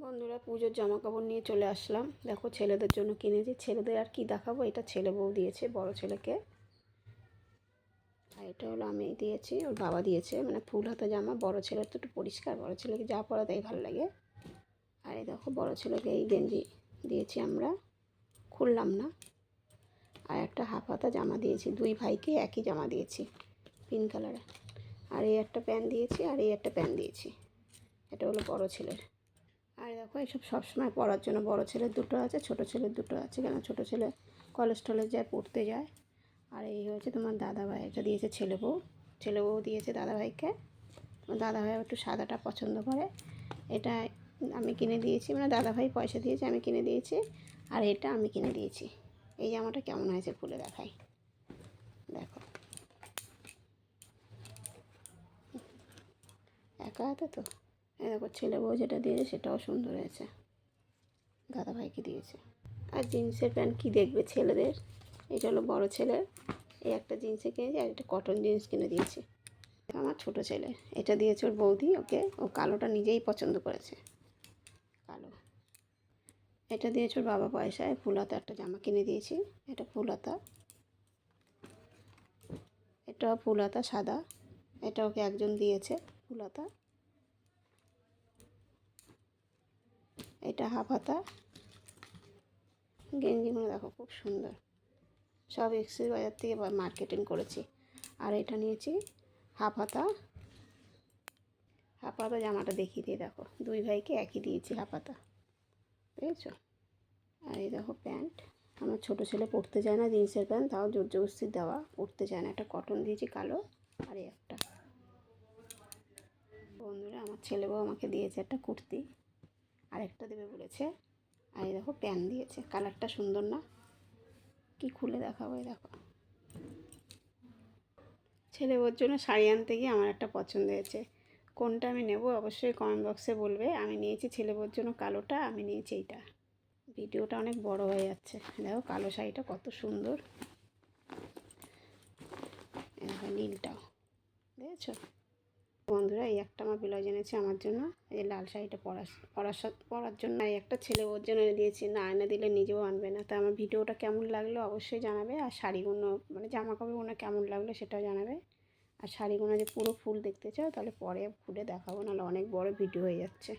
বন্ধুরা, পুজোর জামা কাপড় নিয়ে চলে আসলাম। দেখো, ছেলেদের জন্য কিনেছি। ছেলেদের আর কি দেখাবো, এটা ছেলে বউ দিয়েছে বড় ছেলেকে, আর এটা হলো আমি দিয়েছি, ওর বাবা দিয়েছে। মানে ফুল হাতা জামা। বড় ছেলের তো একটু পরিষ্কার, বড় ছেলেকে যা পরা তাই ভালো লাগে। আর এই দেখো, বড় ছেলেকে এই গেঞ্জি দিয়েছি আমরা, খুললাম না। আর একটা হাফ হাতা জামা দিয়েছি, দুই ভাইকে একই জামা দিয়েছি, পিঙ্ক কালারের। আর এই একটা প্যান্ট দিয়েছি, আর এই একটা প্যান্ট দিয়েছি। এটা হলো বড় ছেলের। আর দেখো, এসব সবসময় পরার জন্য। বড় ছেলের দুটো আছে, ছোট ছেলের দুটো আছে, কেন ছোটো ছেলে কলেজ টলেজ যায়, পড়তে যায়। আর এই হচ্ছে তোমার দাদাভাই, এটা দিয়েছে ছেলে বউ। ছেলে বউ দিয়েছে দাদাভাইকে। তোমার দাদাভাই একটু সাদাটা পছন্দ করে। এটা আমি কিনে দিয়েছি, মানে দাদাভাই পয়সা দিয়েছে, আমি কিনে দিয়েছি। আর এটা আমি কিনে দিয়েছি। এই জামাটা কেমন হয়েছে খুলে দেখাই, দেখো। একা হাতে তো। এই দেখো, ছেলে বউ যেটা দিয়েছে সেটাও সুন্দর হয়েছে, দাদাভাইকে দিয়েছে। আর জিন্সের প্যান্ট কী দেখবে ছেলেদের। এটা হলো বড় ছেলের। এই একটা জিন্সে কিনেছি, আর একটা কটন জিন্স কিনে দিয়েছি। আমার ছোট ছেলে, এটা দিয়েছে ওর বৌদি ওকে। ও কালোটা নিজেই পছন্দ করেছে, কালো। এটা দিয়েছে ওর বাবা পয়সায়। ফুল হাতা একটা জামা কিনে দিয়েছি, এটা ফুল হাতা। এটাও ফুল হাতা সাদা, এটা ওকে একজন দিয়েছে ফুল হাতা। এটা হাফ হাতা। গেঞ্জিগুলো দেখো খুব সুন্দর, সব এক্সেস বাজার থেকে মার্কেটিং করেছি। আর এটা নিয়েছি হাফ হাতা। হাফ হাতা জামাটা দেখিয়ে দিয়ে দেখো, দুই ভাইকে একই দিয়েছি হাফ হাতা, বুঝেছো। আর এই দেখো প্যান্ট। আমার ছোটো ছেলে পরতে চায় না জিন্সের প্যান্ট, তাও জোর জবরদস্তি দেওয়া, পরতে চায় না। একটা কটন দিয়েছি কালো। আর এই একটা। বন্ধুরা, আমার ছেলে বউ আমাকে দিয়েছে একটা কুর্তি, আরেকটা দেবে বলেছে। আর এই দেখো প্যান্ট দিয়েছে, কালারটা সুন্দর না? কি খুলে দেখাবো, এই দেখো। ছেলে বউর জন্য শাড়ি আনতে গিয়ে আমার একটা পছন্দ হয়েছে। কোনটা আমি নেব অবশ্যই কমেন্ট বক্সে বলবে। আমি নিয়েছি ছেলে বউর জন্য কালোটা, আমি নিয়েছি এইটা। ভিডিওটা অনেক বড় হয়ে যাচ্ছে। দেখো কালো শাড়িটা কত সুন্দর, দেখো নীলটাও, দেখেছো। বন্ধুরা, এই একটা আমার ব্লাউজ এনেছে আমার জন্য, এই লাল শাড়িটা পরার জন্য। এই একটা ছেলে ওর জন্য এনে দিয়েছি, না এনে দিলে নিজেও আনবে না। তা আমার ভিডিওটা কেমন লাগলো অবশ্যই জানাবে। আর শাড়িগুলো মানে জামা কাপড়গুলো কেমন লাগলো সেটাও জানাবে। আর শাড়িগুলো যে পুরো ফুল দেখতে চাও তাহলে পরে খুলে দেখাবো, নাহলে অনেক বড় ভিডিও হয়ে যাচ্ছে।